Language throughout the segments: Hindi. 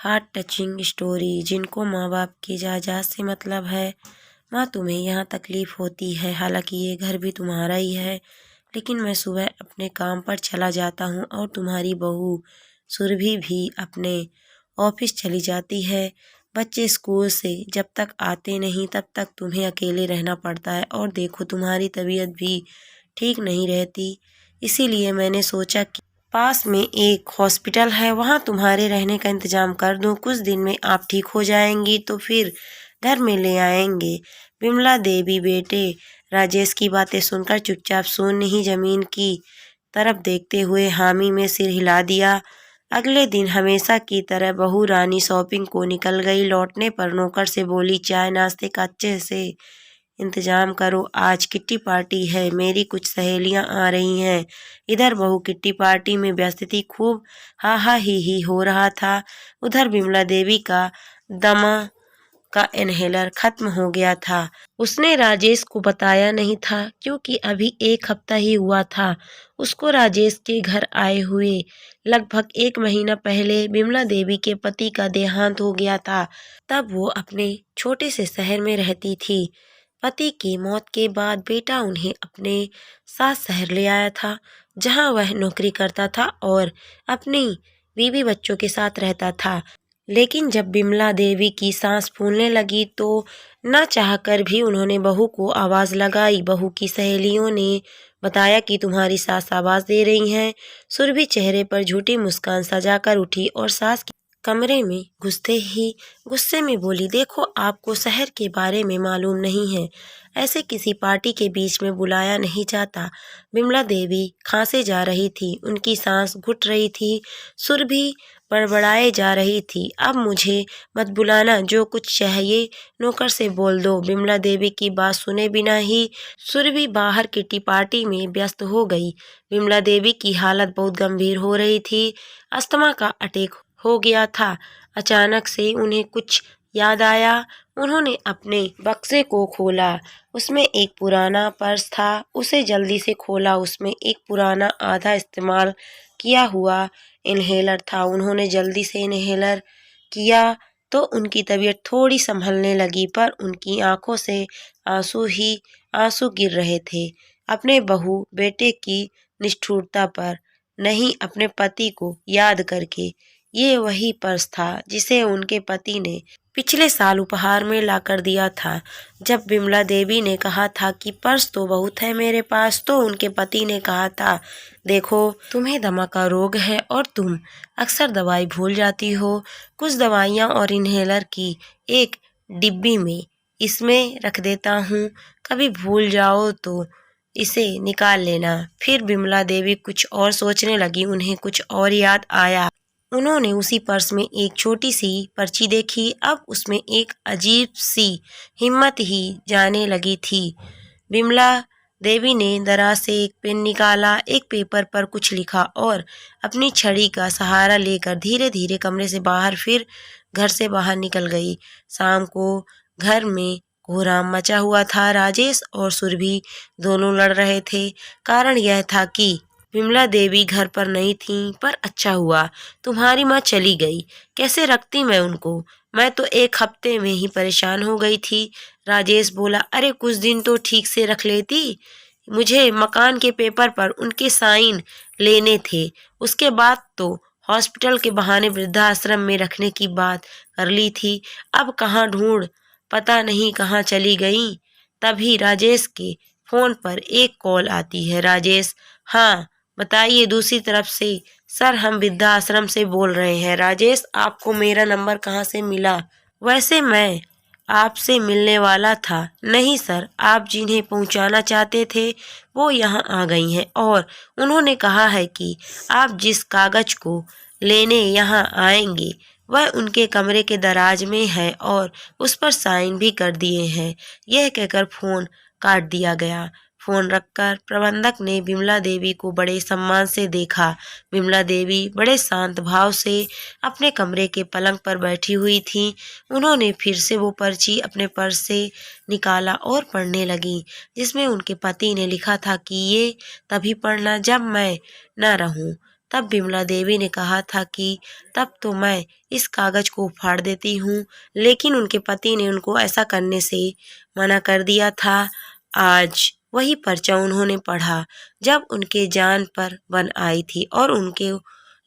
हार्ट टचिंग स्टोरी जिनको माँ बाप की जायदाद से मतलब है। माँ, तुम्हें यहाँ तकलीफ़ होती है, हालांकि ये घर भी तुम्हारा ही है, लेकिन मैं सुबह अपने काम पर चला जाता हूँ और तुम्हारी बहू सुरभि भी अपने ऑफिस चली जाती है। बच्चे स्कूल से जब तक आते नहीं तब तक तुम्हें अकेले रहना पड़ता है, और देखो तुम्हारी तबीयत भी ठीक नहीं रहती। इसीलिए मैंने सोचा कि पास में एक हॉस्पिटल है, वहाँ तुम्हारे रहने का इंतजाम कर दूँ। कुछ दिन में आप ठीक हो जाएंगी तो फिर घर में ले आएंगे। विमला देवी बेटे राजेश की बातें सुनकर चुपचाप शून्य ही जमीन की तरफ देखते हुए हामी में सिर हिला दिया। अगले दिन हमेशा की तरह बहू रानी शॉपिंग को निकल गई। लौटने पर नौकर से बोली, चाय नाश्ते का अच्छे से इंतजाम करो, आज किट्टी पार्टी है, मेरी कुछ सहेलियां आ रही हैं। इधर बहू किट्टी पार्टी में व्यस्त थी, खूब हा हा ही हो रहा था। उधर विमला देवी का दमा का इनहेलर खत्म हो गया था। उसने राजेश को बताया नहीं था क्योंकि अभी एक हफ्ता ही हुआ था उसको राजेश के घर आए हुए। लगभग 1 महीना पहले विमला देवी के पति का देहांत हो गया था। तब वो अपने छोटे से शहर में रहती थी। पति की मौत के बाद बेटा उन्हें अपने साथ शहर ले आया था, जहां वह नौकरी करता था और अपनी बीवी बच्चों के साथ रहता था। लेकिन जब विमला देवी की सांस फूलने लगी तो न चाहकर भी उन्होंने बहू को आवाज़ लगाई। बहू की सहेलियों ने बताया कि तुम्हारी सास आवाज़ दे रही हैं। सुरभि चेहरे पर झूठी मुस्कान सजाकर उठी और सास के कमरे में घुसते ही गुस्से में बोली, देखो आपको शहर के बारे में मालूम नहीं है, ऐसे किसी पार्टी के बीच में बुलाया नहीं जाता। विमला देवी खांसे जा रही थी, उनकी सांस घुट रही थी। सुरभि बड़बड़ाए जा रही थी, अब मुझे मत बुलाना, जो कुछ चाहिए नौकर से बोल दो। विमला देवी की बात सुने बिना ही सुरभि बाहर किटी पार्टी में व्यस्त हो गई। विमला देवी की हालत बहुत गंभीर हो रही थी, अस्थमा का अटैक हो गया था। अचानक से उन्हें कुछ याद आया। उन्होंने अपने बक्से को खोला, उसमें एक पुराना पर्स था। उसे जल्दी से खोला, उसमें एक पुराना आधा इस्तेमाल किया हुआ इनहेलर था। उन्होंने जल्दी से इनहेलर किया तो उनकी तबीयत थोड़ी संभलने लगी, पर उनकी आंखों से आंसू ही आंसू गिर रहे थे। अपने बहू बेटे की निष्ठुरता पर नहीं, अपने पति को याद करके। ये वही पर्स था जिसे उनके पति ने पिछले साल उपहार में लाकर दिया था। जब विमला देवी ने कहा था कि पर्स तो बहुत है मेरे पास, तो उनके पति ने कहा था, देखो तुम्हें दमा का रोग है और तुम अक्सर दवाई भूल जाती हो। कुछ दवाइयाँ और इनहेलर की एक डिब्बी में इसमें रख देता हूँ, कभी भूल जाओ तो इसे निकाल लेना। फिर विमला देवी कुछ और सोचने लगी, उन्हें कुछ और याद आया। उन्होंने उसी पर्स में एक छोटी सी पर्ची देखी। अब उसमें एक अजीब सी हिम्मत ही जाने लगी थी। विमला देवी ने दराज से एक पेन निकाला, एक पेपर पर कुछ लिखा और अपनी छड़ी का सहारा लेकर धीरे धीरे कमरे से बाहर, फिर घर से बाहर निकल गई। शाम को घर में कोहराम मचा हुआ था। राजेश और सुरभि दोनों लड़ रहे थे। कारण यह था कि विमला देवी घर पर नहीं थी, पर अच्छा हुआ तुम्हारी माँ चली गई, कैसे रखती मैं उनको, मैं तो एक हफ्ते में ही परेशान हो गई थी। राजेश बोला, अरे कुछ दिन तो ठीक से रख लेती, मुझे मकान के पेपर पर उनके साइन लेने थे, उसके बाद तो हॉस्पिटल के बहाने वृद्धाश्रम में रखने की बात कर ली थी। अब कहाँ ढूंढ, पता नहीं कहाँ चली गई। तभी राजेश के फोन पर एक कॉल आती है। राजेश, हाँ बताइए। दूसरी तरफ से, सर हम वृद्धाश्रम से बोल रहे हैं। राजेश, आपको मेरा नंबर कहाँ से मिला? वैसे मैं आपसे मिलने वाला था। नहीं सर, आप जिन्हें पहुंचाना चाहते थे वो यहाँ आ गई हैं और उन्होंने कहा है कि आप जिस कागज को लेने यहाँ आएंगे वह उनके कमरे के दराज में है और उस पर साइन भी कर दिए हैं। यह कहकर फोन काट दिया गया। फोन रखकर प्रबंधक ने विमला देवी को बड़े सम्मान से देखा। विमला देवी बड़े शांत भाव से अपने कमरे के पलंग पर बैठी हुई थी। उन्होंने फिर से वो पर्ची अपने पर्स से निकाला और पढ़ने लगी, जिसमें उनके पति ने लिखा था कि ये तभी पढ़ना जब मैं न रहूं। तब विमला देवी ने कहा था कि तब तो मैं इस कागज को फाड़ देती हूँ, लेकिन उनके पति ने उनको ऐसा करने से मना कर दिया था। आज वही पर्चा उन्होंने पढ़ा जब उनके जान पर बन आई थी और उनके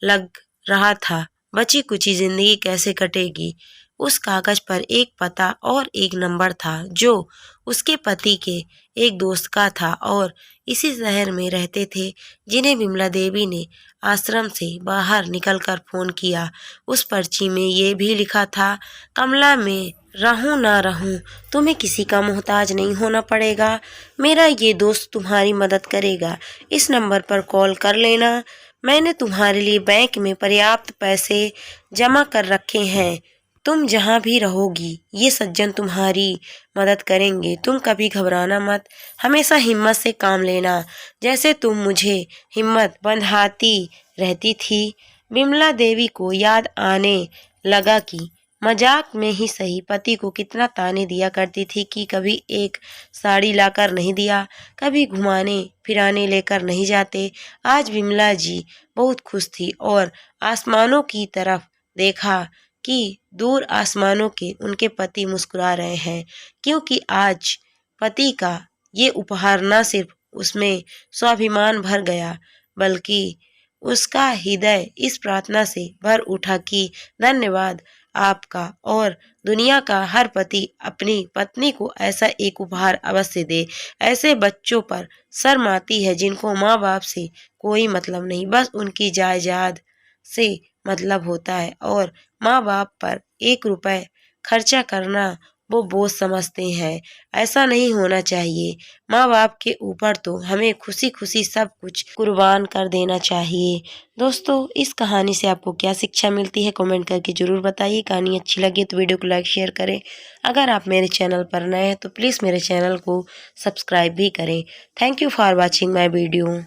लग रहा था बची कुची जिंदगी कैसे कटेगी। उस कागज पर एक पता और एक नंबर था जो उसके पति के एक दोस्त का था और इसी शहर में रहते थे, जिन्हें विमला देवी ने आश्रम से बाहर निकलकर फोन किया। उस पर्ची में ये भी लिखा था, कमला में रहूं ना रहूं, तुम्हें किसी का मोहताज नहीं होना पड़ेगा। मेरा ये दोस्त तुम्हारी मदद करेगा। इस नंबर पर कॉल कर लेना। मैंने तुम्हारे लिए बैंक में पर्याप्त पैसे जमा कर रखे हैं। तुम जहाँ भी रहोगी ये सज्जन तुम्हारी मदद करेंगे। तुम कभी घबराना मत, हमेशा हिम्मत से काम लेना, जैसे तुम मुझे हिम्मत बंधाती रहती थी। विमला देवी को याद आने लगा कि मजाक में ही सही पति को कितना ताने दिया करती थी कि कभी एक साड़ी लाकर नहीं दिया, कभी घुमाने फिराने लेकर नहीं जाते। आज विमला जी बहुत खुश थी और आसमानों की तरफ देखा कि दूर आसमानों के उनके पति मुस्कुरा रहे हैं, क्योंकि आज पति का ये उपहार न सिर्फ उसमें स्वाभिमान भर गया, बल्कि उसका हृदय इस प्रार्थना से भर उठा कि धन्यवाद आपका, और दुनिया का हर पति अपनी पत्नी को ऐसा एक उपहार अवश्य दे। ऐसे बच्चों पर शर्म आती है जिनको माँ बाप से कोई मतलब नहीं, बस उनकी जायदाद से मतलब होता है और माँ बाप पर 1 रुपए खर्चा करना वो बोझ समझते हैं। ऐसा नहीं होना चाहिए। माँ बाप के ऊपर तो हमें खुशी खुशी सब कुछ कुर्बान कर देना चाहिए। दोस्तों, इस कहानी से आपको क्या शिक्षा मिलती है कमेंट करके ज़रूर बताइए। कहानी अच्छी लगी तो वीडियो को लाइक शेयर करें। अगर आप मेरे चैनल पर नए हैं तो प्लीज़ मेरे चैनल को सब्सक्राइब भी करें। Thank you for watching my video.